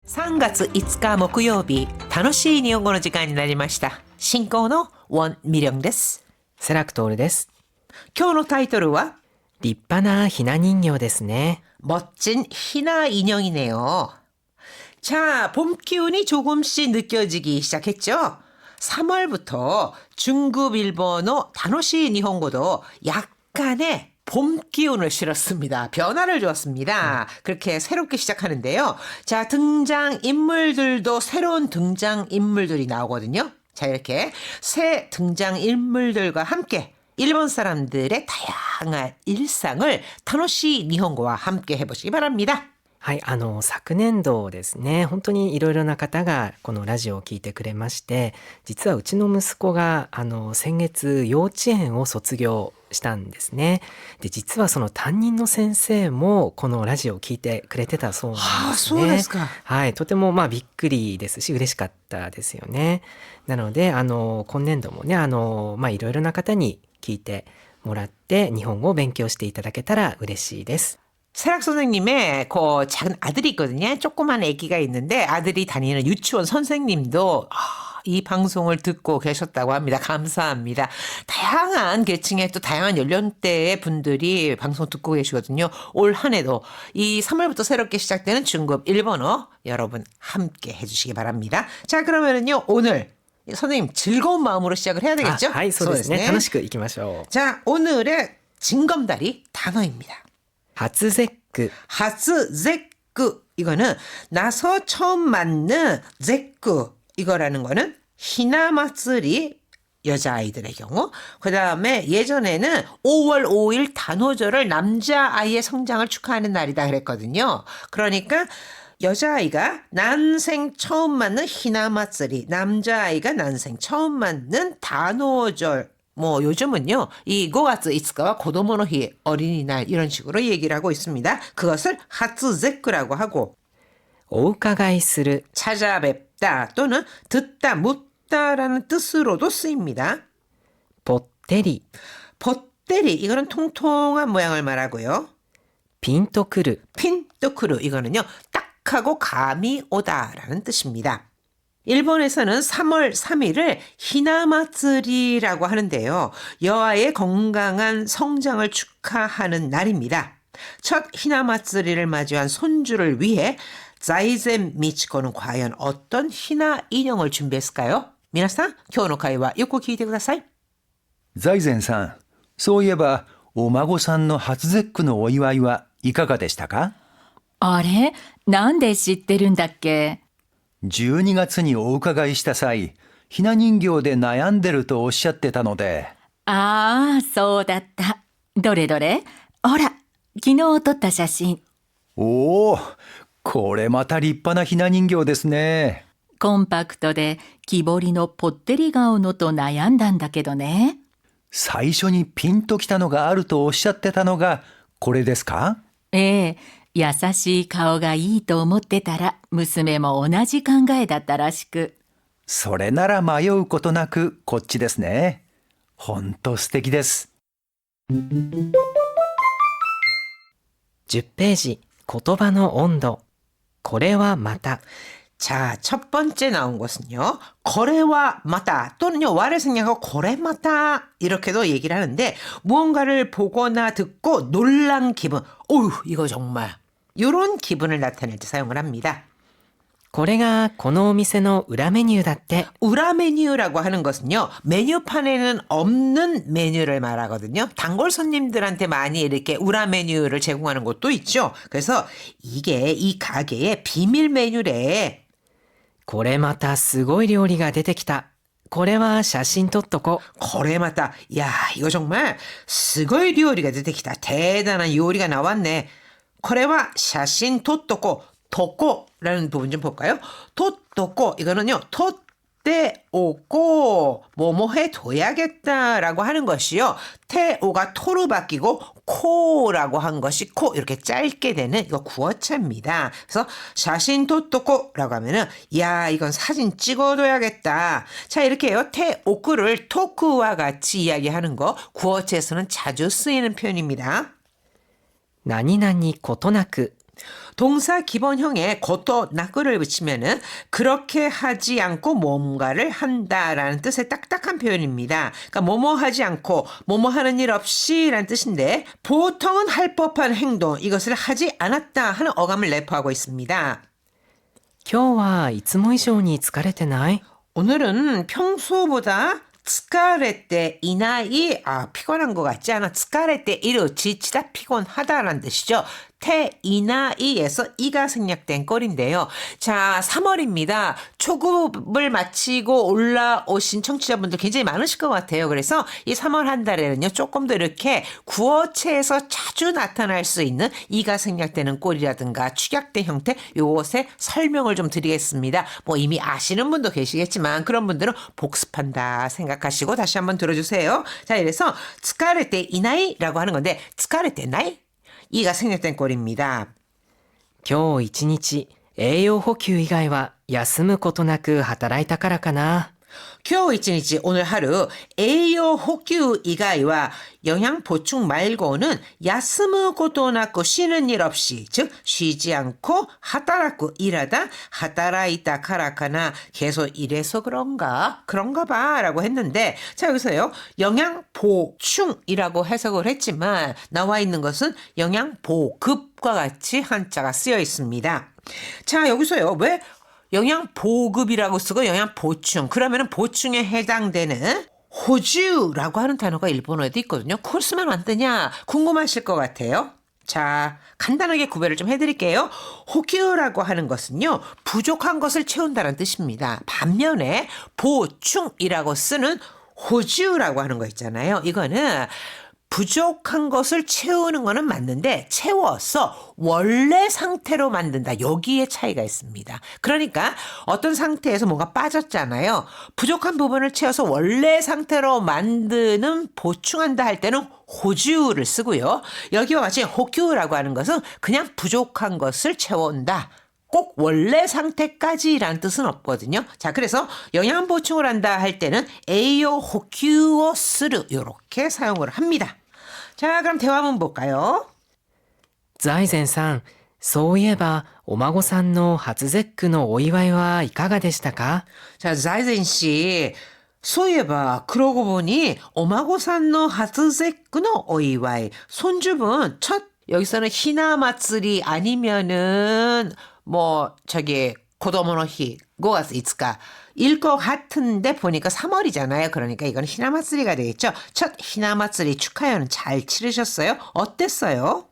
3月5日木曜日、楽しい日本語の時間になりました。進行のウォン・ミリョンです。セラクトールです。今日のタイトルは立派なひな人形ですね。멋진 희나 인형이네요. 자, 봄 기운이 조금씩 느껴지기 시작했죠? 3월부터 중급 일본어 다노시 니혼고도 약간의 봄 기운을 실었습니다. 변화를 주었습니다. 그렇게 새롭게 시작하는데요. 자, 등장 인물들도 새로운 등장 인물들이 나오거든요. 자, 이렇게 새 등장 인물들과 함께 일본 사람들의 다양한 일상을 타노시 니혼고와 함께 해보시기 바랍니다. はい、昨年度ですね、本当にいろいろな方がこのラジオを聞いてくれまして、実はうちの息子が先月幼稚園を卒業したんですね。で、実はその担任の先生もこのラジオを聞いてくれてたそうなんですね。そうですか。はい、とてもびっくりですし嬉しかったですよね。なので今年度もねいろいろな方に聞いてもらって日本語を勉強していただけたら嬉しいです。 세락 선생님의 그 작은 아들이 있거든요. 조그만 아기가 있는데 아들이 다니는 유치원 선생님도 이 방송을 듣고 계셨다고 합니다. 감사합니다. 다양한 계층의 또 다양한 연령대의 분들이 방송 듣고 계시거든요. 올 한 해도 이 3월부터 새롭게 시작되는 중급 일본어 여러분 함께 해주시기 바랍니다. 자, 그러면은요 오늘 선생님 즐거운 마음으로 시작을 해야 되겠죠? はい、そうですね。楽しくいきましょう。 자, 오늘의 징검다리 단어입니다. 하츠제크. 하츠제크. 이거는 나서 처음 맞는 제크. 이거라는 거는 히나마츠리 여자아이들의 경우. 그 다음에 예전에는 5월 5일 단오절을 남자아이의 성장을 축하하는 날이다 그랬거든요. 그러니까 여자아이가 난생 처음 맞는 히나마츠리, 남자아이가 난생 처음 맞는 단오절. 뭐 요즘은요 이 5월 5일과 고도모노히 어린이날 이런 식으로 얘기를 하고 있습니다. 그것을 하츠제크라고 하고 お伺いする 찾아뵙다 또는 듣다 묻다라는 뜻으로도 쓰입니다. ぽってり pot대리 이거는 통통한 모양을 말하고요. ピンとくる 핀또크루 이거는요 딱 하고 감이 오다라는 뜻입니다. 일본에서는 3월 3일을 히나마츠리라고 하는데요. 여아의 건강한 성장을 축하하는 날입니다. 첫 히나마츠리를 맞이한 손주를 위해 자이젠 미치코는 과연 어떤 히나 인형을 준비했을까요? 미나상, 今日の会話よく聞いてください。財前さん、そういえばお孫さんの初節句のお祝いはいかがでしたか？あれ、なんで知ってるんだっけ12月にお伺いした際、ひな人形で悩んでるとおっしゃってたので。ああ、そうだった。どれどれほら、昨日撮った写真。おお、これまた立派なひな人形ですね。コンパクトで木彫りのぽってり顔のと悩んだんだけどね。最初にピンときたのがあるとおっしゃってたのがこれですか？ええ、優しい顔がいいと思ってたら、娘も同じ考えだったらしく。それなら迷うことなくこっちですね。ほんと素敵です。10ページ言葉の温度これはまた 자, 첫 번째 나온 것은요. 거래와 마다 또는요. 와를 생략하고 거래마다 이렇게도 얘기를 하는데 무언가를 보거나 듣고 놀란 기분. 어휴, 이거 정말. 이런 기분을 나타낼 때 사용을 합니다. これがこのお店の裏メニューだって 우라 메뉴라고 하는 것은요. 메뉴판에는 없는 메뉴를 말하거든요. 단골 손님들한테 많이 이렇게 우라 메뉴를 제공하는 곳도 있죠. 그래서 이게 이 가게의 비밀 메뉴래. これまたすごい料理が出てきたこれは写真撮っとこ 거래마다 야 이거 정말 스고이 요리가 出てきた 대단한 요리가 나왔네. 거래와 샤신 토토코 도코라는 부분 좀 볼까요? 토토코 이거는요 토때 오고 뭐뭐 해둬야겠다라고 하는 것이요. 태오가 토로 바뀌고 코라고 한 것이 코 이렇게 짧게 되는 이거 구어체입니다. 그래서 샤신 토토코라고 하면은 야 이건 사진 찍어둬야겠다. 자 이렇게요. 태오쿠를 토크와 같이 이야기하는 거 구어체에서는 자주 쓰이는 표현입니다. 何々ことなく 동사 기본형에 고토 나쿠를 붙이면은 그렇게 하지 않고 뭔가를 한다라는 뜻의 딱딱한 표현입니다. 그러니까 뭐뭐 하지 않고 뭐뭐 하는 일 없이라는 뜻인데 보통은 할 법한 행동 이것을 하지 않았다 하는 어감을 내포하고 있습니다. 今日はいつも以上に疲れてない？ 오늘은 평소보다 疲れていない피곤한 것 같지 않아 疲れている 지치다 피곤하다라는 뜻이죠. 태이나이에서 이가 생략된 꼴인데요. 자, 3월입니다. 초급을 마치고 올라오신 청취자분들 굉장히 많으실 것 같아요. 그래서 이 3월 한 달에는요. 조금 더 이렇게 구어체에서 자주 나타날 수 있는 이가 생략되는 꼴이라든가 축약된 형태 요것의 설명을 좀 드리겠습니다. 뭐 이미 아시는 분도 계시겠지만 그런 분들은 복습한다 생각하시고 다시 한번 들어주세요. 자, 이래서 疲れていない라고 하는 건데 疲れてない 이가 생략된 꼴입니다. 今日一日栄養補給以外は休むことなく働いたからかな。 今日一日 오늘 하루栄養 補給 이가이와 영양 보충 말고는 야스무 고토나쿠 쉬는 일 없이 즉 쉬지 않고 하다라쿠 일하다 하다라이다 카라카나 계속 일해서 그런가 봐 라고 했는데 자 여기서요 영양 보충이라고 해석을 했지만 나와 있는 것은 영양 보급과 같이 한자가 쓰여 있습니다. 자 여기서요 왜 영양 보급이라고 쓰고 영양 보충 그러면은 보충에 해당되는 호주라고 하는 단어가 일본어에도 있거든요. 그걸 쓰면 안 되냐 궁금하실 것 같아요. 자 간단하게 구별을 좀 해드릴게요. 호규라고 하는 것은요 부족한 것을 채운다는 뜻입니다. 반면에 보충이라고 쓰는 호주라고 하는 거 있잖아요. 이거는 부족한 것을 채우는 거는 맞는데 채워서 원래 상태로 만든다. 여기에 차이가 있습니다. 그러니까 어떤 상태에서 뭔가 빠졌잖아요. 부족한 부분을 채워서 원래 상태로 만드는 보충한다 할 때는 호주를 쓰고요. 여기와 같이 호규라고 하는 것은 그냥 부족한 것을 채워온다. 꼭 원래 상태까지라는 뜻은 없거든요. 자, 그래서 영양 보충을 한다 할 때는 에이오 호큐오 스르 이렇게 사용을 합니다. 자, 그럼 대화 한번 볼까요? 財前さん、そういえばお孫さんの初節句のお祝いはいかがでしたか？ 자, 자이젠 씨. 소위해봐. 그러고 보니 오마고산노 하츠제쿠노 오이와이 손주분 첫 여기서는 히나마츠리 아니면은 고도모노히 5월 5일 일 것 같은데 보니까 3월이잖아요. 그러니까 이건 히나마츠리가 되겠죠. 첫 히나마츠리 축하연은 잘 치르셨어요? 어땠어요?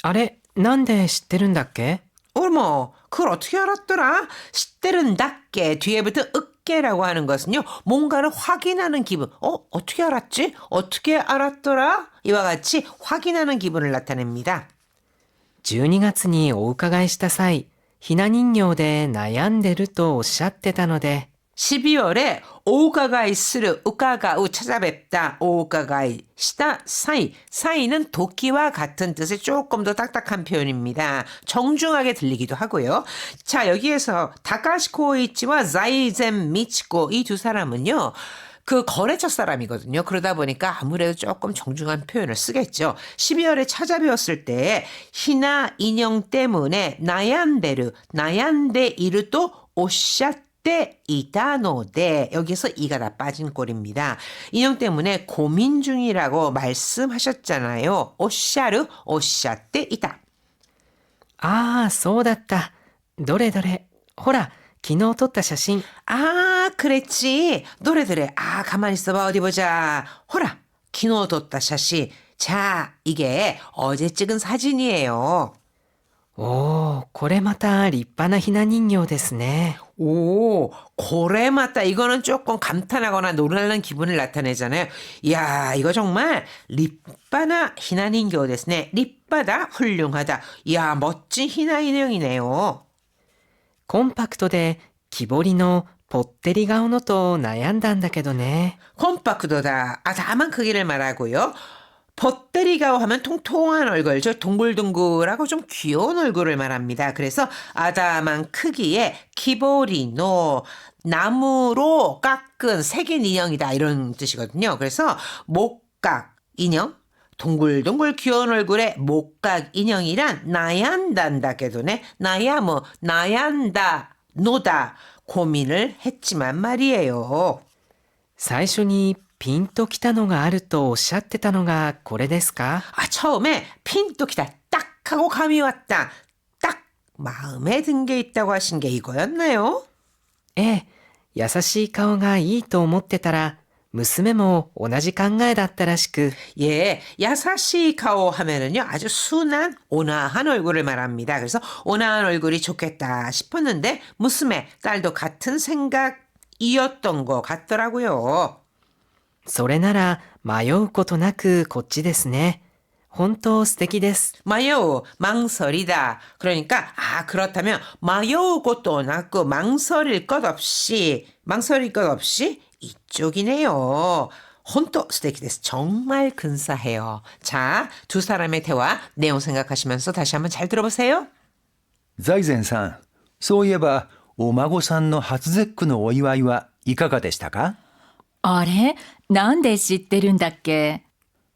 あれ、なんで知ってるんだっけ？ 어머, 그걸 어떻게 알았더라? 시때른답게 뒤에부터 으깨라고 하는 것은요. 뭔가를 확인하는 기분. 어떻게 알았지? 어떻게 알았더라? 이와 같이 확인하는 기분을 나타냅니다. 12月にお伺いした際、ひな人形で悩んでるとおっしゃってたので、 12월에 오가가이 스르 우가가우 찾아뵙다 오가가이 시다 사이 사이는 도끼와 같은 뜻의 조금 더 딱딱한 표현입니다. 정중하게 들리기도 하고요. 자 여기에서 다카시 코이치와 자이젠 미치코 이 두 사람은요. 그 거래처 사람이거든요. 그러다 보니까 아무래도 조금 정중한 표현을 쓰겠죠. 12월에 찾아뵈었을 때 희나 인형 때문에 나얀데 이르도 오샤떼 이다노데 여기서 이가 다 빠진 꼴입니다. 인형 때문에 고민 중이라고 말씀하셨잖아요. 오샤떼 이다. ああ、そうだった。どれどれ。ほら、昨日撮った写真。 그랬지. 노래들에 가만히 있어봐. 어디 보자. 호라. 기노 뒀다 샷이. 자, 이게 어제 찍은 사진이에요. おー、これまた立派なひな人形ですね。 오, 고래 맞다. 이거는 조금 감탄하거나 놀라는 기분을 나타내잖아요. 이야, 이거 정말 리빠나 히나인교 됐네. 리빠다, 훌륭하다. 이야, 멋진 히나 인형이네요. コンパクトで木彫りのぽってり顔のと悩んだんだけどね。 콤팍트다. 다만 크기를 말하고요. 봇데리가오 하면 통통한 얼굴, 저 동글동글하고 좀 귀여운 얼굴을 말합니다. 그래서 아담한 크기의 키보리노, 나무로 깎은 색인 인형이다 이런 뜻이거든요. 그래서 목각 인형, 동글동글 귀여운 얼굴의 목각 인형이란 나얀단다게도네. 나야 뭐 나얀다, 노다 고민을 했지만 말이에요. 最初にピンときたのがあるとおっしゃってたのがこれですか？ 처음에 핀또 기다 딱 하고 감이 왔다. 딱 마음에 든 게 있다고 하신 게 이거였나요? ええ、優しい顔がいいと思ってたら、娘も同じ考えだったらしく、 예, 야사시 가오 하면은요 아주 순한 온화한 얼굴을 말합니다. 그래서 온화한 얼굴이 좋겠다 싶었는데 무스메 딸도 같은 생각이었던 것 같더라고요. それなら迷うことなくこっちですね。本当素敵です。 마요 망설이다. 그러니까 그렇다면 마요 것도 나고 망설일 것 없이 이쪽이네요. 혼또 스테이키 데스. 정말 근사해요. 자, 두 사람의 대화 내용 생각하시면서 다시 한번 잘 들어보세요. 財前さん、そういえばお孫さんの初節句のお祝いはいかがでしたか？あれなんで知ってるんだっけ？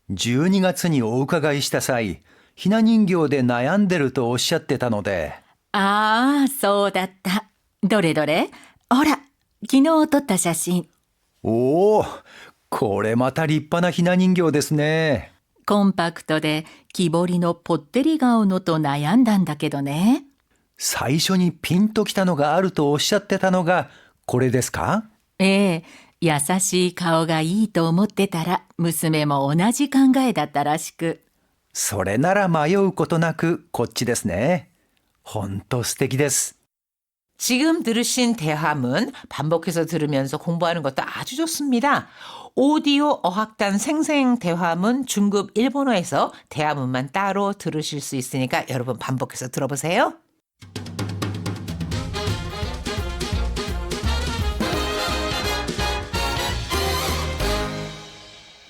12月にお伺いした際、ひな人形で悩んでるとおっしゃってたので。ああ、そうだった。どれどれ？ほら、昨日撮った写真。おお、これまた立派なひな人形ですね。コンパクトで木彫りのぽってり顔のと悩んだんだけどね。最初にピンときたのがあるとおっしゃってたのがこれですか？ええ、優しい顔がいいと思ってたら娘も同じ考えだったらしく。それなら迷うことなくこっちですね。ほんと素敵です。 지금 들으신 대화문 반복해서 들으면서 공부하는 것도 아주 좋습니다. 오디오 어학단 생생 대화문 중급 일본어에서 대화문만 따로 들으실 수 있으니까 여러분 반복해서 들어보세요.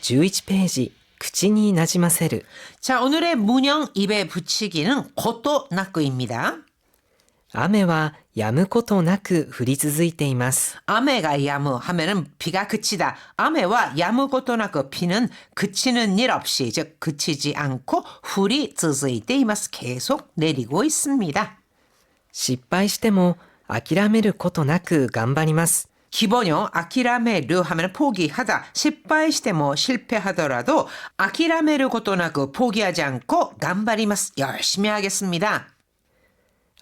11ページ、口になじませる。 자, 오늘의 문형 입에 붙이기는 고토 나쿠입니다. 雨は止むことなく降り続いています。 아메가 야무 하면은 비가 그치다. 아메와 야무 것도 나고 비는 그치는 일 없이 즉 그치지 않고 풀이 쯔즈이때 이마스 계속 내리고 있습니다. 失敗しても諦めることなく頑張ります。 기본요 아키라메르 하면 포기하다. 실패시대 뭐 실패하더라도 아키라메르 것도 나고 포기하지 않고 간바리마스 열심히 하겠습니다.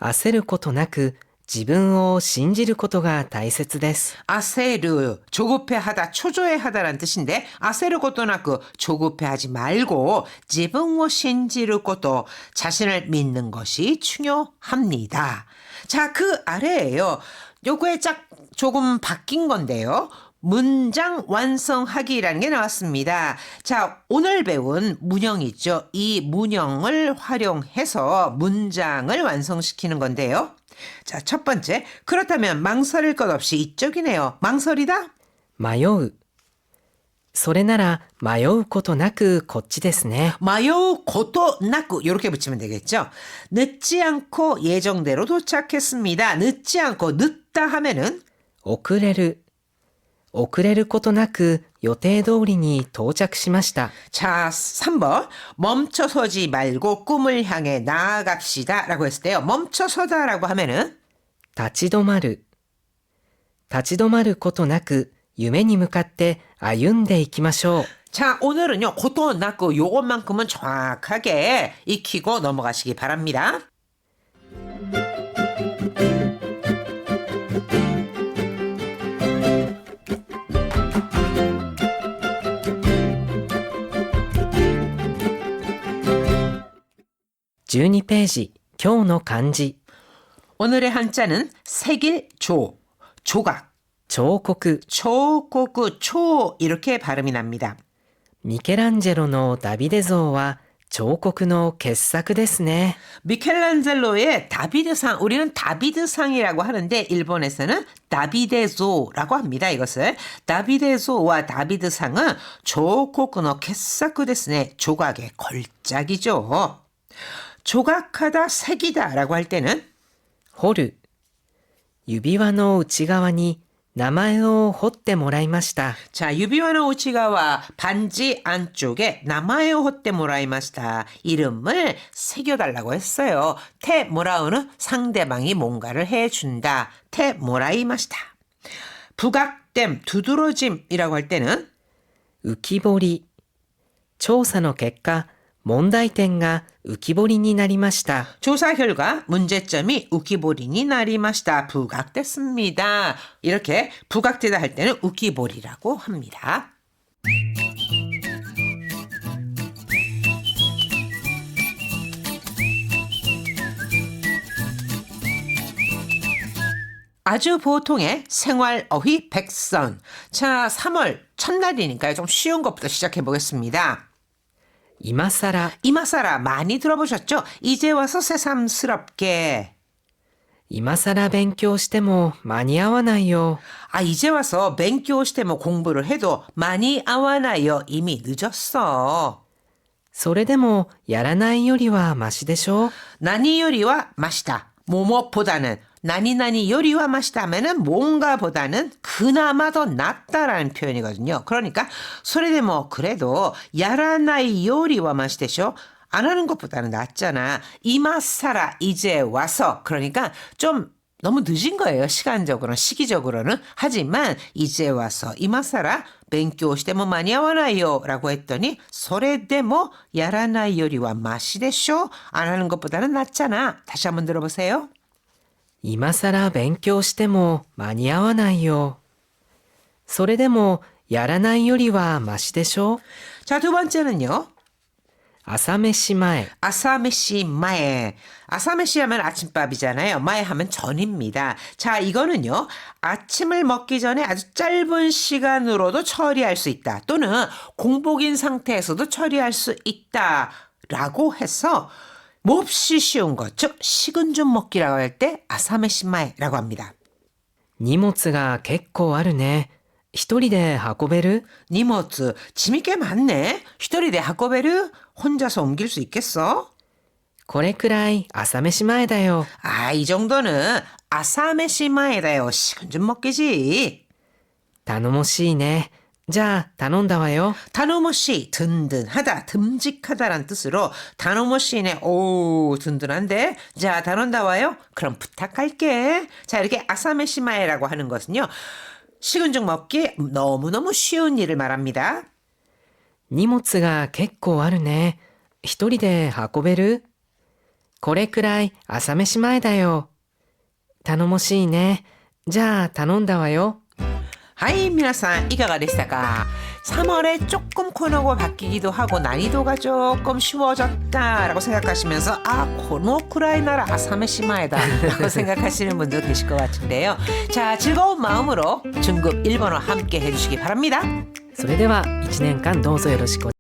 焦ることなく自分を信じることが大切です。 아세르 조급해하다 초조해하다란 뜻인데 아세르 것도 나고 조급해하지 말고 지붕を 신지를 것도 자신을 믿는 것이 중요합니다. 자, 그 아래에요. 요거에 조금 바뀐 건데요. 문장 완성하기라는 게 나왔습니다. 자, 오늘 배운 문형이 있죠. 이 문형을 활용해서 문장을 완성시키는 건데요. 자, 첫 번째. 그렇다면 망설일 것 없이 이쪽이네요. 망설이다? 迷う。それなら迷うことなくこっちですね。 마요 고토 나쿠 이렇게 붙이면 되겠죠. 늦지 않고 예정대로 도착했습니다. 늦지 않고 늦다 하면은 遅れる。遅れることなく予定通りに到着しました。 자, 3번. 멈춰서지 말고 꿈을 향해 나아갑시다 라고 했을 때요. 멈춰서다 라고 하면은 立ち止まる。立ち止まることなく夢に向かって歩んでいきましょう。 자, 오늘은요. 고토 나쿠 요것만큼은 정확하게 익히고 넘어가시기 바랍니다. (12 ページ) 今日の漢字 오늘의 한자는 색일조, 조각, 彫刻 초고구, 초 이렇게 발음이 납니다. ミケランジェロのダビデ像は彫刻の傑作ですね。 미켈란젤로의 다비드상, 우리는 다비드상이라고 하는데 일본에서는 다비데조라고 합니다. 이것을 다비데조와 다비드상은 조코쿠노 개사쿠 데스네, 조각의 걸작이죠. 조각하다, 색이다라고 할 때는 彫る指輪の内側に名前を彫ってもらいました。 자, 유비와는 오치가와 반지 안쪽에 나마에오 호때 모라이마시다. 이름을 새겨달라고 했어요. 테 모라우는 상대방이 뭔가를 해준다. 테 모라이마시다. 부각됨, 두드러짐이라고 할 때는 浮き彫り。調査の結果、問題点が浮き彫りになりました。 조사 결과 문제점이 우키보리니 나리마시다. 부각됐습니다. 이렇게 부각되다 할 때는 우키보리라고 합니다. 아주 보통의 생활 어휘 백선. 자, 3월 첫날이니까요. 좀 쉬운 것부터 시작해 보겠습니다. 今さら、 이마사라 많이 들어보셨죠? 이제 와서 새삼스럽게. 今さら勉強しても間に合わないよ。 아, 이제 와서 뱅교시대 뭐 공부를 해도 많이 아와나요. 이미 늦었어. それでもやらないよりはマシでしょ。 나니 요리와 마시다. 뭐뭐보다는 나니 요리와 마시다 하면은 뭔가보다는 그나마 더 낫다라는 표현이거든요. 그러니까 소리대 뭐 그래도 야라나이 요리와 마시대쇼. 안 하는 것보다는 낫잖아. 이마사라 이제 와서. 그러니까 좀 너무 늦은 거예요. 시간적으로는 시기적으로는. 하지만 이제 와서 이마사라 뱅교 시대 뭐 많이 와나요 라고 했더니 소레데 뭐 야라나이 요리와 마시대쇼. 안 하는 것보다는 낫잖아. 다시 한번 들어보세요. 今さら勉強しても間に合わないよ。それでもやらないよりはマシでしょ。 자, 두 번째는요. 朝飯前。 아사메시 마에. 아사메시 하면 아침밥이잖아요. 마에 하면 전입니다. 자, 이거는요. 아침을 먹기 전에 아주 짧은 시간으로도 처리할 수 있다. 또는 공복인 상태에서도 처리할 수 있다. 라고 해서 몹시 쉬운 것, 즉 식은 죽 먹기라고 할 때 아사메시 마에라고 합니다. 荷物が結構あるね。一人で運べる？ 니모츠, 짐이 꽤 많네. 히토리데 하코베르, 혼자서 옮길 수 있겠어? これくらい朝飯前だよ。 아, 이 정도는 아사메시 마에다요. 식은 죽 먹기지. 頼もしいね。じゃあ頼んだわよ。 다노모시 든든하다 듬직하다란 뜻으로 다노모시네 오 든든한데 자 다논다와요 그럼 부탁할게. 자 이렇게 아사메시마에라고 하는 것은요 식은 죽 먹기 너무너무 쉬운 일을 말합니다. 荷物が結構あるね。一人で運べる？これくらい朝飯前だよ。頼もしいね。じゃあ頼んだわよ。 하이 미나산 이가가 됐을까? 3월에 조금 코너가 바뀌기도 하고 난이도가 조금 쉬워졌다라고 생각하시면서 아 코노쿠라이나라 아사메시마에다 라고 생각하시는 분도 계실 것 같은데요. 자 즐거운 마음으로 중급 일본어 함께 해주시기 바랍니다. それでは1年間どうぞよろしくお願いします。